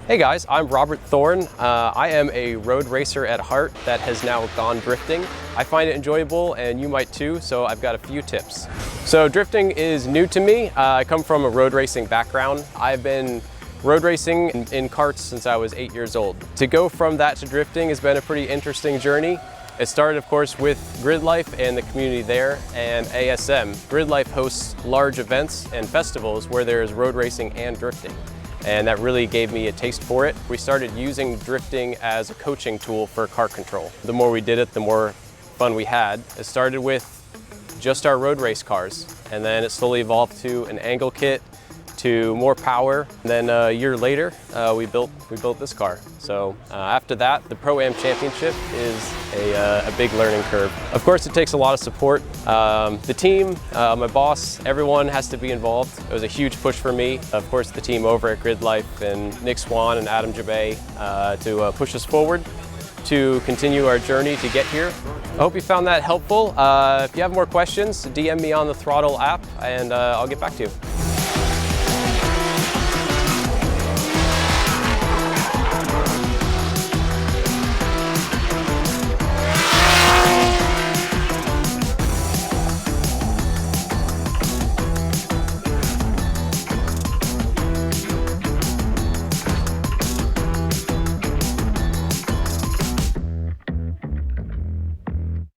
Hey guys, I'm Robert Thorne. I am a road racer at heart that has now gone drifting. I find it enjoyable and you might too, so I've got a few tips. So drifting is new to me. I come from a road racing background. I've been road racing in karts since I was 8 years old. To go from that to drifting has been a pretty interesting journey. It started, of course, with Grid Life and the community there, and ASM. Grid Life hosts large events and festivals where there's road racing and drifting. And that really gave me a taste for it. We started using drifting as a coaching tool for kart control. The more we did it, the more fun we had. It started with just our road race cars, and then it slowly evolved to an angle kit, to more power. And then a year later, we built this car. So after that, the Pro-Am Championship is a big learning curve. Of course, it takes a lot of support. The team, my boss, everyone has to be involved. It was a huge push for me. Of course, the team over at Grid Life and Nick Swan and Adam Jabay to push us forward to continue our journey to get here. I hope you found that helpful. If you have more questions, DM me on the Throdle app and I'll get back to you.